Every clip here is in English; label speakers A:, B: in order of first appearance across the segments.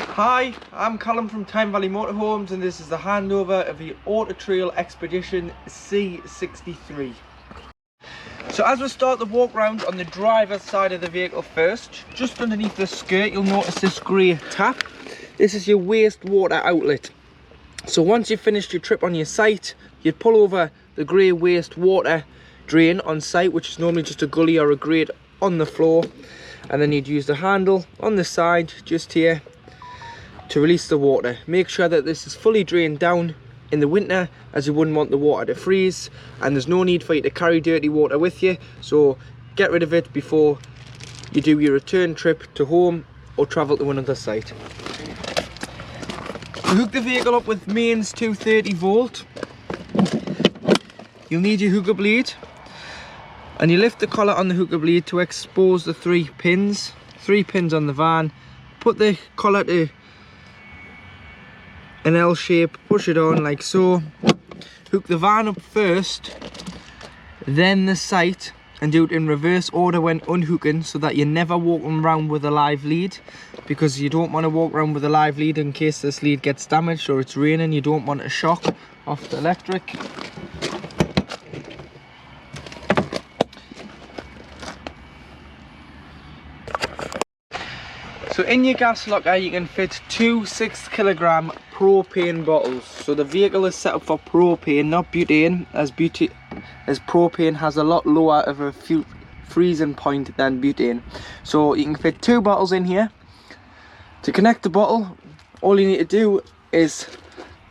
A: Hi, I'm Callum from Tyne Valley Motorhomes, and this is the handover of the Auto Trail Expedition C63. So as we start the walk round on the driver's side of the vehicle first, just underneath the skirt you'll notice this grey tap. This is your wastewater outlet. So once you've finished your trip on your site, you'd pull over the grey wastewater drain on site, which is normally just a gully or a grate on the floor, and then you'd use the handle on the side just here to release the water. Make sure that this is fully drained down in the winter, as you wouldn't want the water to freeze, and there's no need for you to carry dirty water with you, so get rid of it before you do your return trip to home or travel to another site. To hook the vehicle up with mains 230 volt, you'll need your hookup lead, and you lift the collar on the hookup lead to expose the three pins on the van. Put the collar to an L shape, push it on like so, hook the van up first, then the sight, and do it in reverse order when unhooking, so that you're never walking around with a live lead, because you don't want to walk around with a live lead in case this lead gets damaged or it's raining. You don't want a shock off the electric. So in your gas locker you can fit two 6kg propane bottles. So the vehicle is set up for propane, not butane, as propane has a lot lower of a freezing point than butane. So you can fit two bottles in here. To connect the bottle, all you need to do is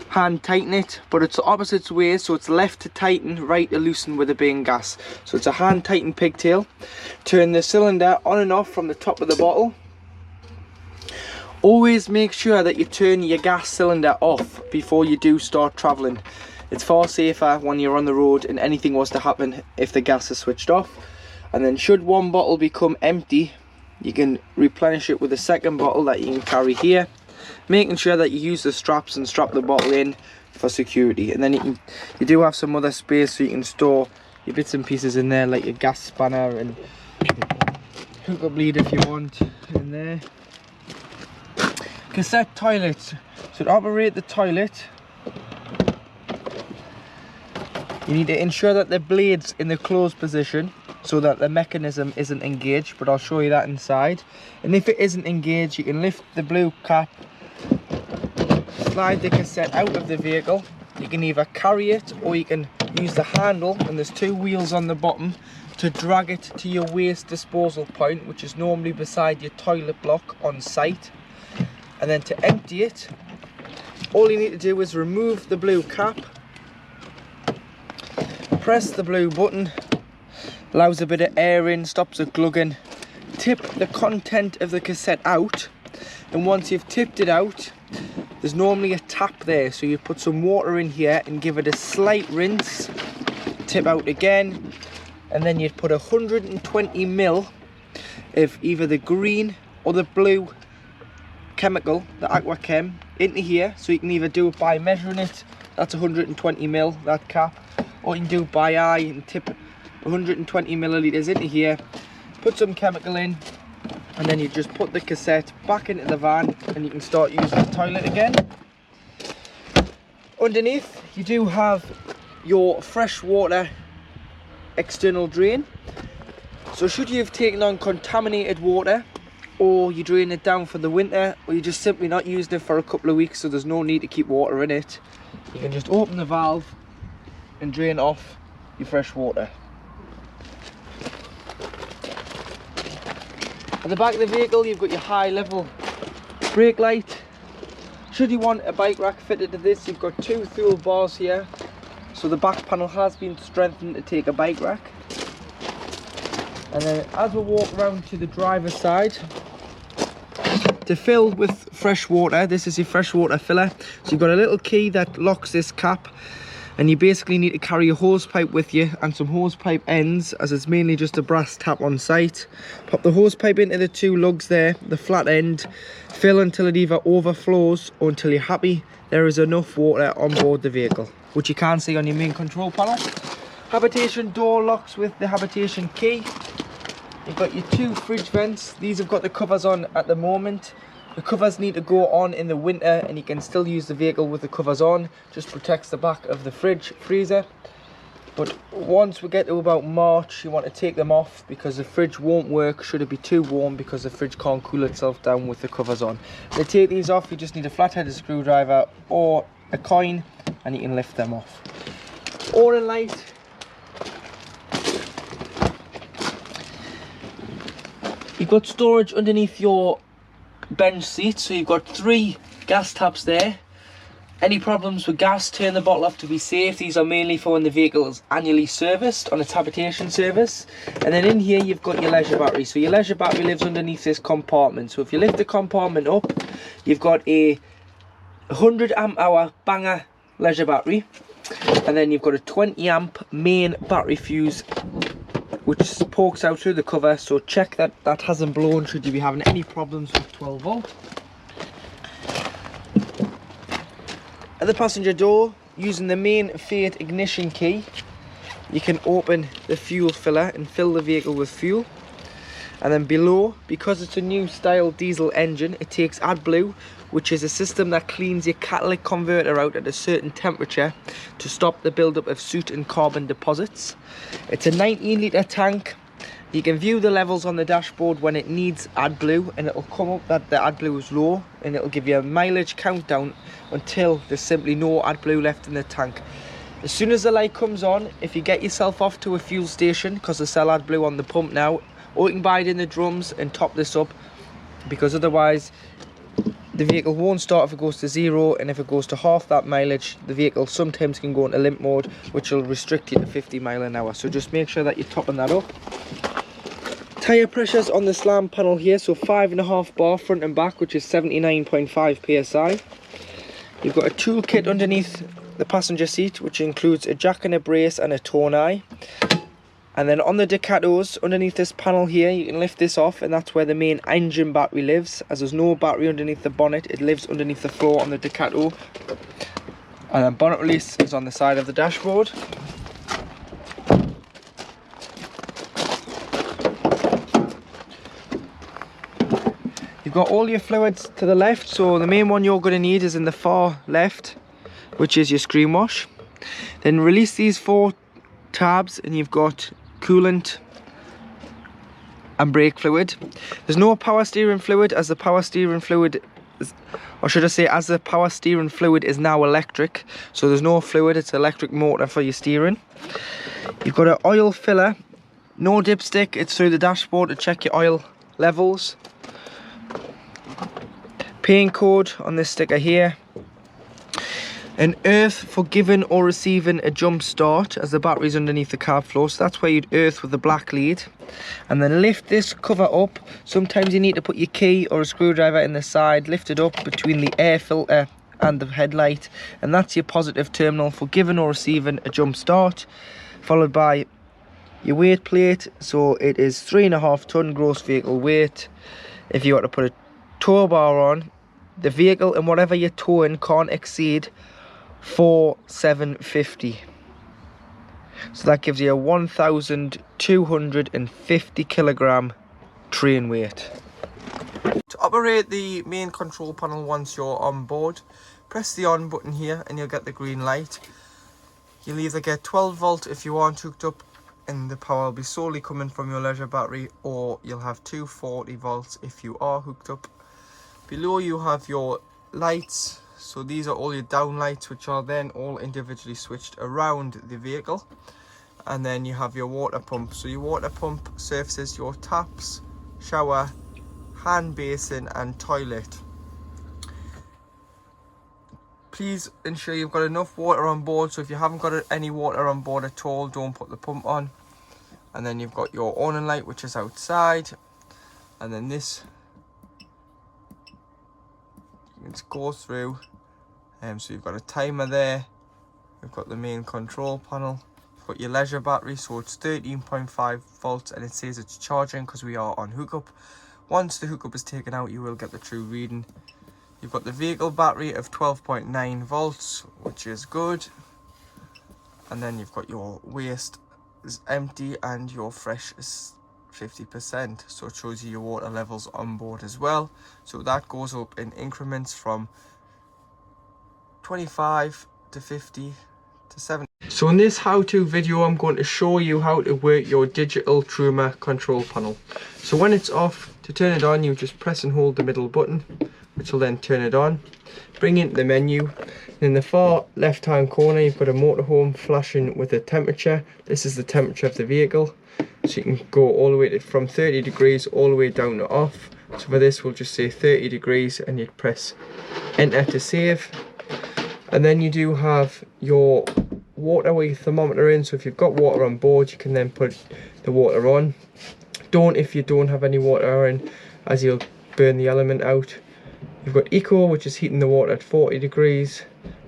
A: hand tighten it, but it's the opposite way, so it's left to tighten, right to loosen with the being gas. So it's a hand tighten pigtail. Turn the cylinder on and off from the top of the bottle. Always make sure that you turn your gas cylinder off before you do start travelling. It's far safer when you're on the road and anything was to happen if the gas is switched off. And then should one bottle become empty, you can replenish it with a second bottle that you can carry here, making sure that you use the straps and strap the bottle in for security. And then you do have some other space, so you can store your bits and pieces in there, like your gas spanner and hookup lead if you want in there. Cassette toilets. So to operate the toilet, you need to ensure that the blade's in the closed position so that the mechanism isn't engaged, but I'll show you that inside. And if it isn't engaged, you can lift the blue cap, slide the cassette out of the vehicle. You can either carry it or you can use the handle, and there's two wheels on the bottom, to drag it to your waste disposal point, which is normally beside your toilet block on site. And then to empty it, all you need to do is remove the blue cap, press the blue button, allows a bit of air in, stops it glugging, tip the content of the cassette out, and once you've tipped it out, there's normally a tap there, so you put some water in here and give it a slight rinse, tip out again, and then you'd put 120 ml of either the green or the blue chemical, the aqua chem, into here. So you can either do it by measuring it, that's 120 ml, that cap, or you can do it by eye and tip 120 milliliters into here, put some chemical in, and then you just put the cassette back into the van and you can start using the toilet again. Underneath you do have your freshwater external drain. So should you have taken on contaminated water, or you drain it down for the winter, or you just simply not used it for a couple of weeks, so there's no need to keep water in it, you can just open the valve and drain off your fresh water. At the back of the vehicle you've got your high level brake light. Should you want a bike rack fitted to this, you've got two through bars here, so the back panel has been strengthened to take a bike rack. And then as we walk around to the driver's side, to fill with fresh water, this is your freshwater filler. So you've got a little key that locks this cap, and you basically need to carry a hose pipe with you and some hose pipe ends, as it's mainly just a brass tap on site. Pop the hose pipe into the two lugs there, the flat end, fill until it either overflows or until you're happy there is enough water on board the vehicle, which you can see on your main control panel. Habitation door locks with the Habitation key. You've got your two fridge vents. These have got the covers on at the moment. The covers need to go on in the winter, and you can still use the vehicle with the covers on. Just protects the back of the freezer. But once we get to about March, you want to take them off because the fridge won't work should it be too warm, because the fridge can't cool itself down with the covers on. To take these off, you just need a flat-headed screwdriver or a coin, and you can lift them off. Awning light. You've got storage underneath your bench seat, so you've got 3 gas taps there. Any problems with gas, turn the bottle off to be safe. These are mainly for when the vehicle is annually serviced on its Habitation service. And then in here you've got your leisure battery. So your leisure battery lives underneath this compartment. So if you lift the compartment up, you've got a 100 amp hour banger leisure battery. And then you've got a 20 amp main battery fuse, which pokes out through the cover. So check that that hasn't blown should you be having any problems with 12 volt. At the passenger door, using the main Fiat ignition key, you can open the fuel filler and fill the vehicle with fuel. And then below, because it's a new style diesel engine, it takes AdBlue, which is a system that cleans your catalytic converter out at a certain temperature to stop the buildup of soot and carbon deposits. It's a 19 litre tank. You can view the levels on the dashboard when it needs AdBlue, and it'll come up that the AdBlue is low, and it'll give you a mileage countdown until there's simply no AdBlue left in the tank. As soon as the light comes on, if you get yourself off to a fuel station, because they sell AdBlue on the pump now, or you can buy it in the drums and top this up, because otherwise the vehicle won't start if it goes to 0, and if it goes to half that mileage, the vehicle sometimes can go into limp mode, which will restrict you to 50 mile an hour. So just make sure that you're topping that up. Tyre pressures on the slam panel here, so 5.5 bar front and back, which is 79.5 psi. You've got a toolkit underneath the passenger seat, which includes a jack and a brace and a torn eye. And then on the Ducatos, underneath this panel here, you can lift this off, and that's where the main engine battery lives. As there's no battery underneath the bonnet, it lives underneath the floor on the Ducato. And then bonnet release is on the side of the dashboard. You've got all your fluids to the left, so the main one you're going to need is in the far left, which is your screen wash. Then release these 4 tabs and you've got coolant and brake fluid. There's no power steering fluid, as the power steering fluid is, or should I say, as the power steering fluid is now electric, so there's no fluid, it's electric motor for your steering. You've got an oil filler, no dipstick, it's through the dashboard to check your oil levels. Paint code on this sticker here. An earth for giving or receiving a jump start, as the battery's underneath the cab floor, so that's where you'd earth with the black lead. And then lift this cover up. Sometimes you need to put your key or a screwdriver in the side, lift it up between the air filter and the headlight, and that's your positive terminal for giving or receiving a jump start, followed by your weight plate. So it is 3.5 ton gross vehicle weight. If you want to put a tow bar on, the vehicle and whatever you're towing can't exceed 4,750. So that gives you a 1,250 kilogram train weight. To operate the main control panel once you're on board, press the on button here and you'll get the green light. You'll either get 12 volt if you aren't hooked up and the power will be solely coming from your leisure battery, or you'll have 240 volts if you are hooked up. Below you have your lights, so these are all your down lights, which are then all individually switched around the vehicle. And then you have your water pump, so your water pump services your taps, shower, hand basin and toilet. Please ensure you've got enough water on board, so if you haven't got any water on board at all, don't put the pump on. And then you've got your awning light, which is outside, and then this it goes through, so you've got a timer there. You've got the main control panel, you've got your leisure battery, so it's 13.5 volts, and it says it's charging because we are on hookup. Once the hookup is taken out, you will get the true reading. You've got the vehicle battery of 12.9 volts, which is good. And then you've got your waste is empty and your fresh is 50%, so it shows you your water levels on board as well. So that goes up in increments from 25 to 50 to 70. So in this how-to video, I'm going to show you how to work your digital Truma control panel. So when it's off, to turn it on, you just press and hold the middle button, which will then turn it on. Bring it into the menu. In the far left hand corner, you've got a motorhome flashing with a temperature. This is the temperature of the vehicle. So you can go all the way to, from 30 degrees all the way down to off. So for this, we'll just say 30 degrees and you'd press enter to save. And then you do have your water with your thermometer in. So if you've got water on board, you can then put the water on. Don't if you don't have any water in, as you'll burn the element out. You've got eco, which is heating the water at 40 degrees.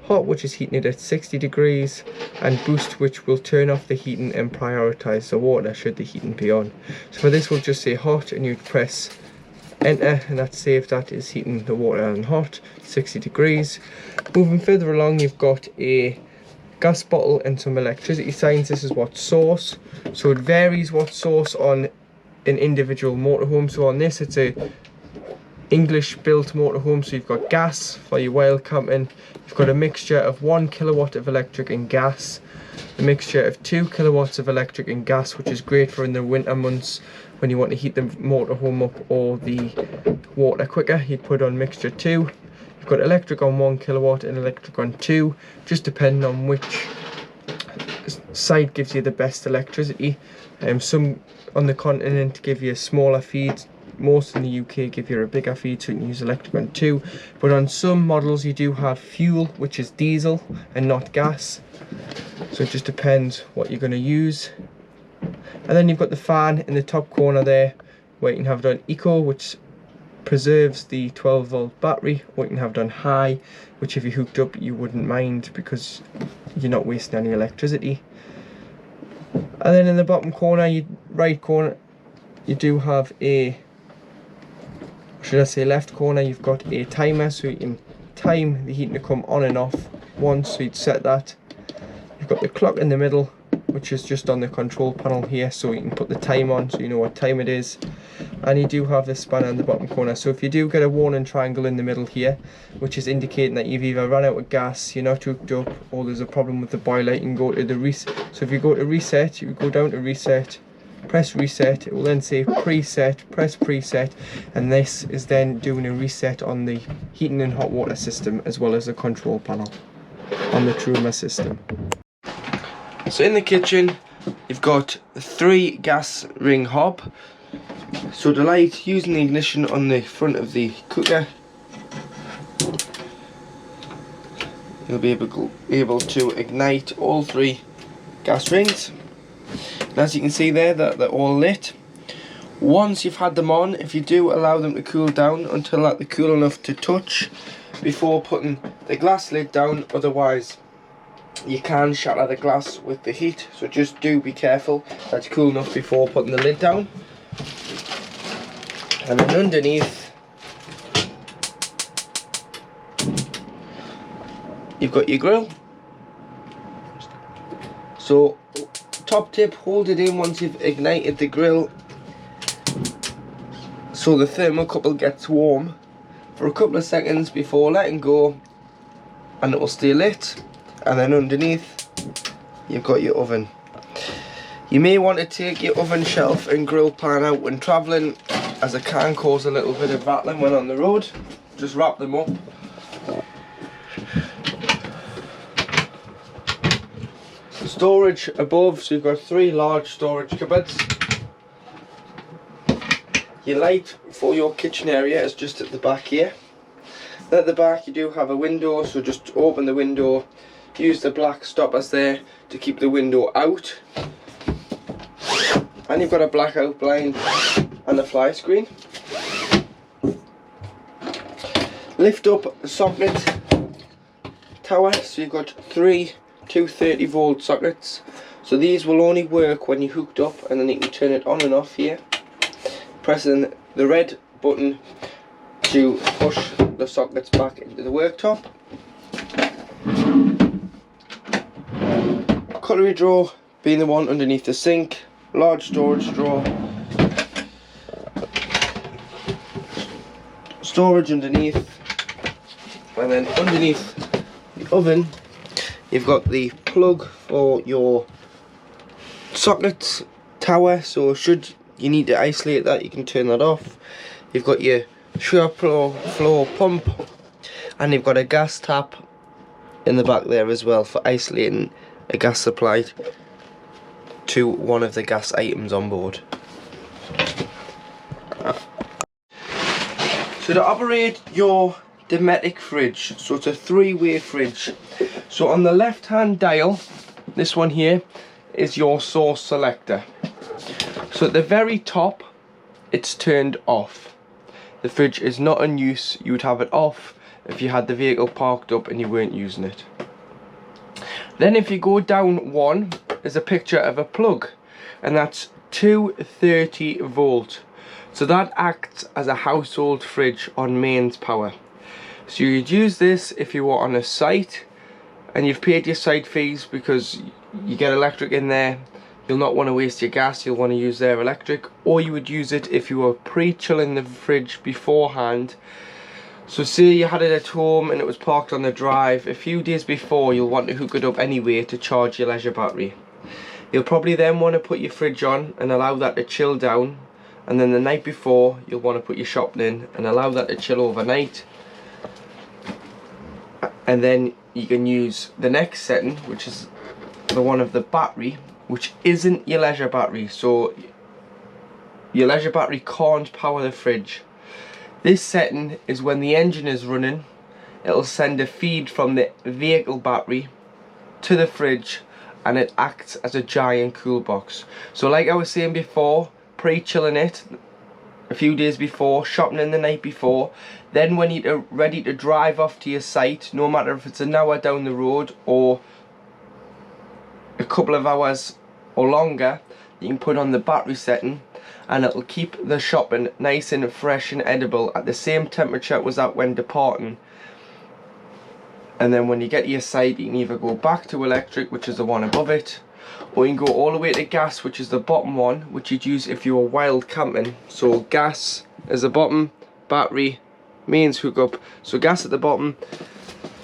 A: Hot, which is heating it at 60 degrees, and boost, which will turn off the heating and prioritize the water should the heating be on. So for this, we'll just say hot, and you'd press enter, and that saves that is heating the water on hot, 60 degrees. Moving further along, you've got a gas bottle and some electricity signs. This is what source, so it varies what source on an individual motorhome. So on this, it's a English built motorhome, so you've got gas for your wild camping. You've got a mixture of 1 kilowatt of electric and gas, a mixture of 2 kilowatts of electric and gas, which is great for in the winter months when you want to heat the motorhome up or the water quicker. You'd put on mixture 2. You've got electric on 1 kilowatt and electric on 2, just depending on which side gives you the best electricity. Some on the continent give you a smaller feed. Most in the UK give you a bigger feed, so you can use electric on 2. But on some models you do have fuel, which is diesel and not gas. So it just depends what you're going to use. And then you've got the fan in the top corner there, where you can have it on eco, which preserves the 12 volt battery, or you can have it on high, which if you hooked up you wouldn't mind because you're not wasting any electricity. And then in the bottom corner, right corner, you do have a, should I say left corner, you've got a timer, so you can time the heating to come on and off once, so you'd set that. You've got the clock in the middle, which is just on the control panel here, so you can put the time on so you know what time it is. And you do have the spanner in the bottom corner, so if you do get a warning triangle in the middle here, which is indicating that you've either run out of gas, you're not hooked up, or there's a problem with the boiler, you can go to the reset. So if you go to reset, you go down to reset, press reset, it will then say preset, press preset, and this is then doing a reset on the heating and hot water system as well as the control panel on the Truma system. So in the kitchen, you've got 3 gas ring hob. So the light, using the ignition on the front of the cooker, you'll be able to ignite all 3 gas rings. And as you can see there, that they're all lit. Once you've had them on, if you do allow them to cool down until they're cool enough to touch before putting the glass lid down, otherwise you can shatter the glass with the heat, so just do be careful that it's cool enough before putting the lid down. And then underneath you've got your grill. So top tip, hold it in once you've ignited the grill so the thermocouple gets warm for a couple of seconds before letting go, and it will stay lit. And then underneath you've got your oven. You may want to take your oven shelf and grill pan out when travelling, as it can cause a little bit of rattling when on the road. Just wrap them up. Storage above, so you've got 3 large storage cupboards. Your light for your kitchen area is just at the back here. At the back you do have a window, so just open the window, use the black stoppers there to keep the window out. And you've got a blackout blind and a fly screen. Lift up socket tower, so you've got 3 230 volt sockets. So these will only work when you're hooked up, and then you can turn it on and off here, pressing the red button to push the sockets back into the worktop. Cutlery drawer being the one underneath the sink, large storage drawer, storage underneath, and then underneath the oven you've got the plug for your socket tower, so should you need to isolate that, you can turn that off. You've got your shower floor pump, and you've got a gas tap in the back there as well for isolating a gas supply to one of the gas items on board. So to operate your Dometic fridge, so it's a 3-way fridge. So on the left hand dial, this one here, is your source selector. So at the very top, it's turned off. The fridge is not in use. You would have it off if you had the vehicle parked up and you weren't using it. Then if you go down one, there's a picture of a plug, and that's 230 volt. So that acts as a household fridge on mains power. So you'd use this if you were on a site and you've paid your site fees, because you get electric in there. You'll not want to waste your gas, you'll want to use their electric. Or you would use it if you were pre-chilling the fridge beforehand. So say you had it at home and it was parked on the drive, a few days before you'll want to hook it up anyway to charge your leisure battery. You'll probably then want to put your fridge on and allow that to chill down, and then the night before you'll want to put your shopping in and allow that to chill overnight. And then you can use the next setting, which is the one of the battery, which isn't your leisure battery. So your leisure battery can't power the fridge. This setting is when the engine is running, it'll send a feed from the vehicle battery to the fridge, and it acts as a giant cool box. So like I was saying before, pre-chilling it a few days before, shopping in the night before, then when you're ready to drive off to your site, no matter if it's an hour down the road or a couple of hours or longer, you can put on the battery setting, and it'll keep the shopping nice and fresh and edible at the same temperature it was at when departing. And then when you get to your site, you can either go back to electric, which is the one above it, or you can go all the way to gas, which is the bottom one, which you'd use if you were wild camping. So gas is the bottom, battery, mains hookup. So gas at the bottom,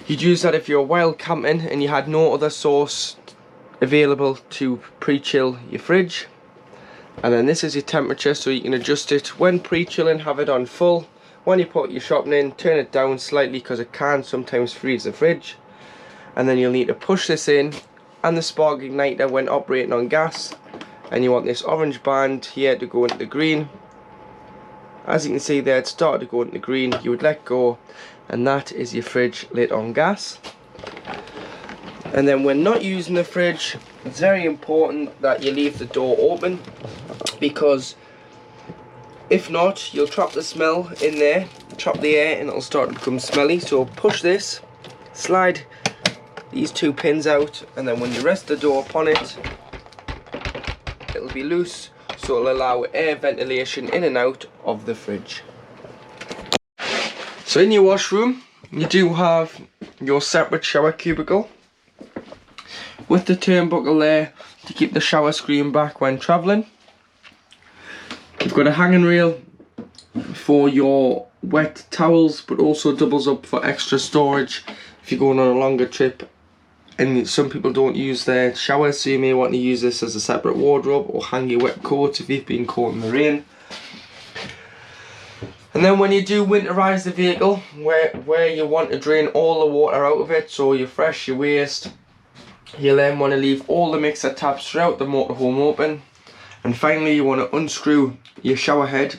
A: you'd use that if you're wild camping and you had no other source available to pre-chill your fridge. And then this is your temperature, so you can adjust it when pre-chilling, have it on full. When you put your shopping in, turn it down slightly, because it can sometimes freeze the fridge. And then you'll need to push this in, and the spark igniter when operating on gas, and you want this orange band here to go into the green. As you can see there, it started to go into the green. You would let go, and that is your fridge lit on gas. And then when not using the fridge, it's very important that you leave the door open, because if not, you'll trap the smell in there, trap the air, and it'll start to become smelly. So push this, slide these two pins out, and then when you rest the door upon it, it'll be loose, so it'll allow air ventilation in and out of the fridge. So in your washroom, you do have your separate shower cubicle with the turnbuckle there to keep the shower screen back when travelling. You've got a hanging rail for your wet towels, but also doubles up for extra storage if you're going on a longer trip and some people don't use their showers, so you may want to use this as a separate wardrobe, or hang your wet coats if you've been caught in the rain. And then when you do winterize the vehicle, where you want to drain all the water out of it, so your fresh, your waste, you'll then want to leave all the mixer taps throughout the motorhome open. And finally, you want to unscrew your shower head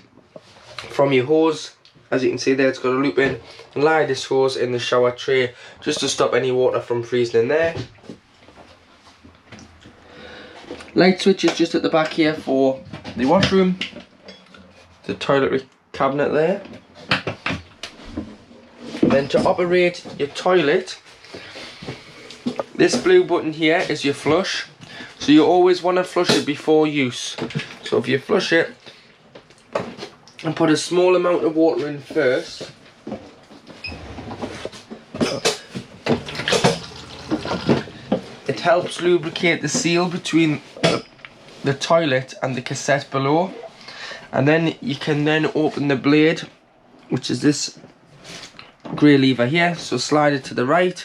A: from your hose. As you can see there, it's got a loop in, and lie this hose in the shower tray just to stop any water from freezing in there. Light switch is just at the back here for the washroom, the toiletry cabinet there. And then to operate your toilet, this blue button here is your flush. So you always want to flush it before use. So if you flush it and put a small amount of water in first, it helps lubricate the seal between the toilet and the cassette below. And then you can then open the blade which is this grey lever here. So slide it to the right,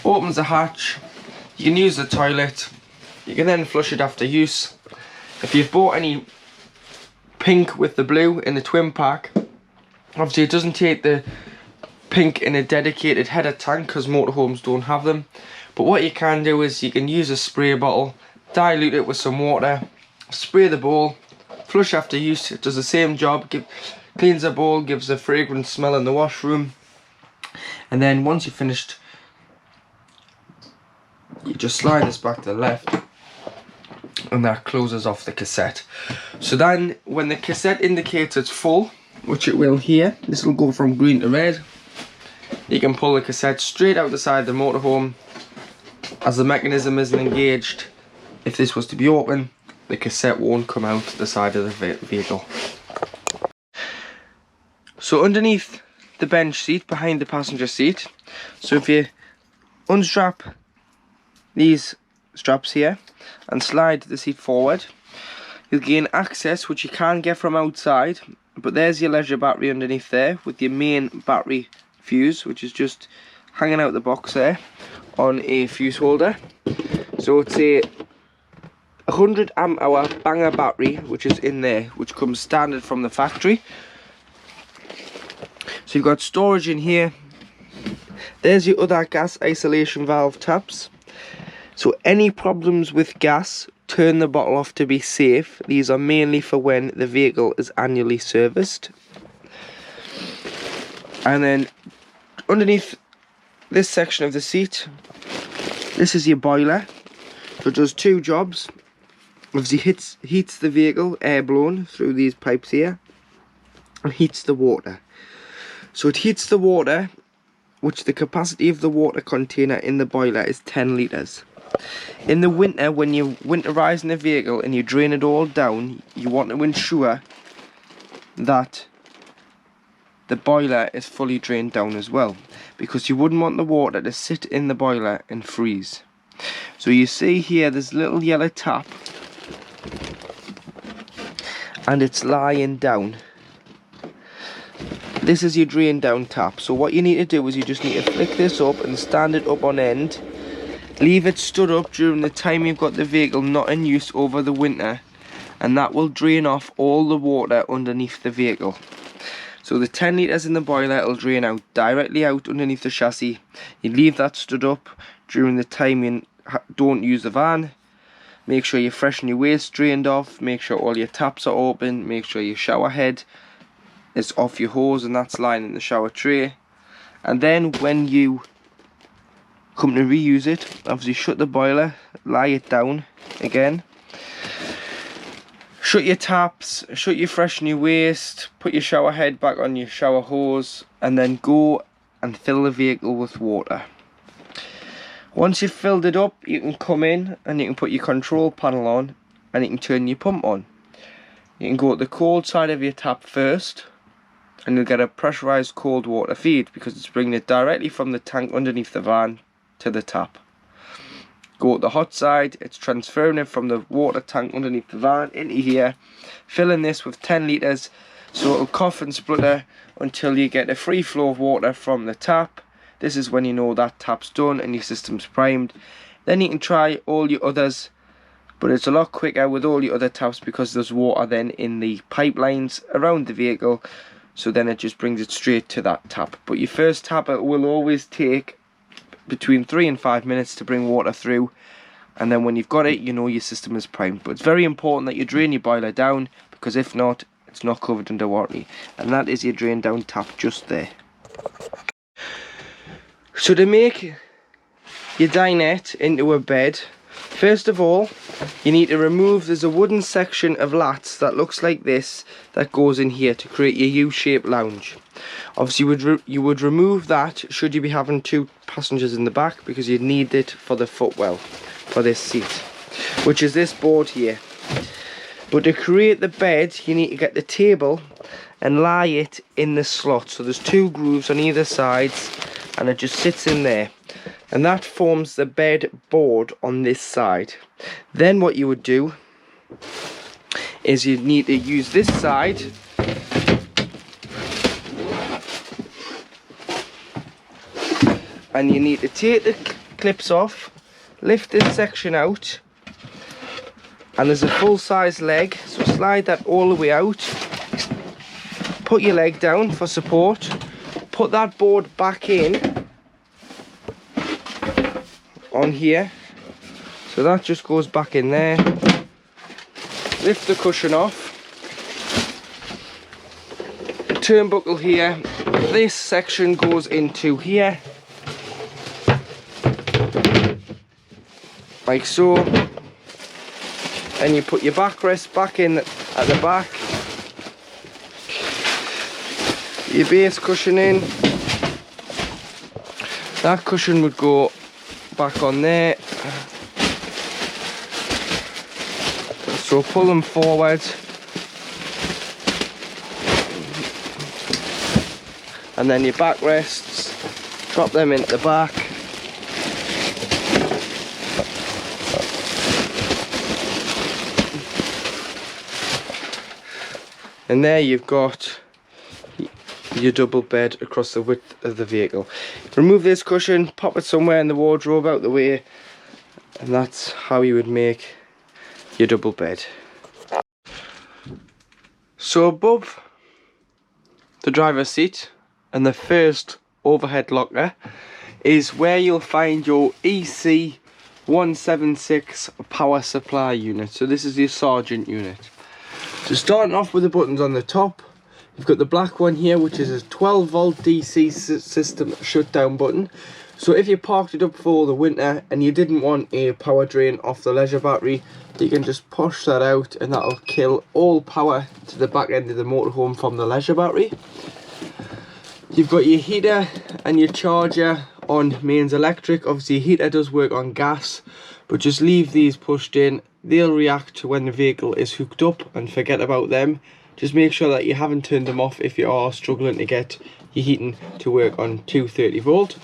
A: opens the hatch. You can use the toilet. You can then flush it after use. If you've bought any pink with the blue in the twin pack, obviously it doesn't take the pink in a dedicated header tank because motorhomes don't have them. But what you can do is you can use a spray bottle, dilute it with some water, spray the bowl, flush after use. It does the same job, cleans the bowl, gives a fragrant smell in the washroom. And then once you've finished, you just slide this back to the left, and that closes off the cassette. So then when the cassette indicates it's full, which it will here, this will go from green to red, you can pull the cassette straight out the side of the motorhome. As the mechanism isn't engaged, if this was to be open, the cassette won't come out the side of the vehicle. So underneath the bench seat, behind the passenger seat, so if you unstrap these straps here and slide the seat forward, you'll gain access, which you can get from outside, but there's your leisure battery underneath there with your main battery fuse, which is just hanging out the box there on a fuse holder. So it's a 100 amp hour banger battery which is in there, which comes standard from the factory. So you've got storage in here. There's your other gas isolation valve taps. So any problems with gas, turn the bottle off to be safe. These are mainly for when the vehicle is annually serviced. And then underneath this section of the seat, this is your boiler. So it does two jobs. Obviously heats the vehicle, air blown through these pipes here, and heats the water. So it heats the water, which the capacity of the water container in the boiler is 10 litres. In the winter, when you're winterising the vehicle and you drain it all down, you want to ensure that the boiler is fully drained down as well, because you wouldn't want the water to sit in the boiler and freeze. So you see here there's a little yellow tap and it's lying down. This is your drain down tap. So what you need to do is you just need to flick this up and stand it up on end. Leave it stood up during the time you've got the vehicle not in use over the winter, and that will drain off all the water underneath the vehicle. So the 10 litres in the boiler will drain out directly out underneath the chassis. You leave that stood up during the time you don't use the van. Make sure your fresh and your waste drained off. Make sure all your taps are open. Make sure your shower head is off your hose and that's lying in the shower tray. And then when you come to reuse it, obviously shut the boiler, lie it down again, shut your taps, shut your fresh and your waste, put your shower head back on your shower hose, and then go and fill the vehicle with water. Once you've filled it up, you can come in and you can put your control panel on and you can turn your pump on. You can go to the cold side of your tap first and you'll get a pressurised cold water feed because it's bringing it directly from the tank underneath the van to the tap. Go to the hot side, it's transferring it from the water tank underneath the van into here, filling this with 10 litres so it'll cough and splutter until you get a free flow of water from the tap. This is when you know that tap's done and your system's primed. Then you can try all your others, but it's a lot quicker with all your other taps because there's water then in the pipelines around the vehicle, so then it just brings it straight to that tap. But your first tap will always take between 3 and 5 minutes to bring water through, and then when you've got it, you know your system is primed. But it's very important that you drain your boiler down, because if not, it's not covered under warranty. And that is your drain down tap just there. So to make your dinette into a bed, first of all you need to remove, there's a wooden section of lats that looks like this that goes in here to create your U-shaped lounge. Obviously you would remove that should you be having 2 passengers in the back, because you'd need it for the footwell for this seat, which is this board here. But to create the bed, you need to get the table and lie it in the slot. So there's 2 grooves on either sides and it just sits in there, and that forms the bed board on this side. Then what you would do is you need to use this side and you need to take the clips off, lift this section out, and there's a full-size leg, so slide that all the way out, put your leg down for support, put that board back in on here, so that just goes back in there. Lift the cushion off, the turnbuckle here, this section goes into here like so, and you put your backrest back in at the back, your base cushion in, that cushion would go back on there, so pull them forward, and then your backrests, drop them into the back, and there you've got your double bed across the width of the vehicle. Remove this cushion, pop it somewhere in the wardrobe out the way, and that's how you would make your double bed. So above the driver's seat and the first overhead locker is where you'll find your EC176 power supply unit. So this is your Sergeant unit. So starting off with the buttons on the top, you've got the black one here, which is a 12 volt DC system shutdown button. So if you parked it up for the winter and you didn't want a power drain off the leisure battery, you can just push that out and that'll kill all power to the back end of the motorhome from the leisure battery. You've got your heater and your charger on mains electric. Obviously your heater does work on gas, but just leave these pushed in. They'll react when the vehicle is hooked up and forget about them. Just make sure that you haven't turned them off if you are struggling to get your heating to work on 230 volt.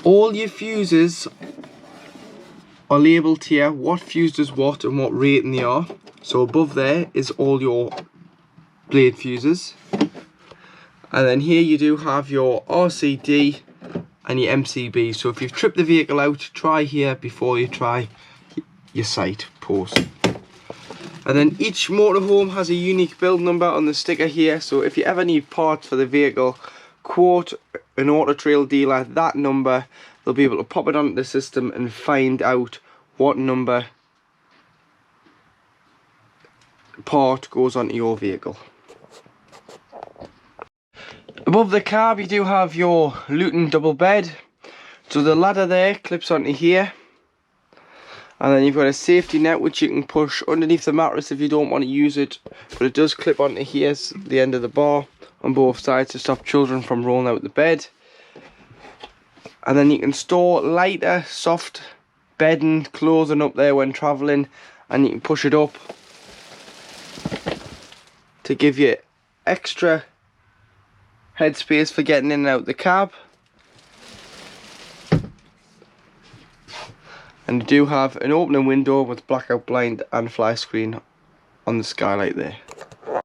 A: All your fuses are labelled here, what fuse does what and what rating they are. So above there is all your blade fuses. And then here you do have your RCD and your MCB. So if you've tripped the vehicle out, try here before you try your sight post. And then each motorhome has a unique build number on the sticker here, so if you ever need parts for the vehicle, quote an Auto Trail dealer that number. They'll be able to pop it onto the system and find out what number part goes onto your vehicle. Above the cab you do have your Luton double bed, so the ladder there clips onto here. And then you've got a safety net which you can push underneath the mattress if you don't want to use it, but it does clip onto here, the end of the bar on both sides, to stop children from rolling out the bed. And then you can store lighter, soft bedding, clothing up there when travelling, and you can push it up to give you extra headspace for getting in and out the cab. And you do have an opening window with blackout blind and fly screen on the skylight there.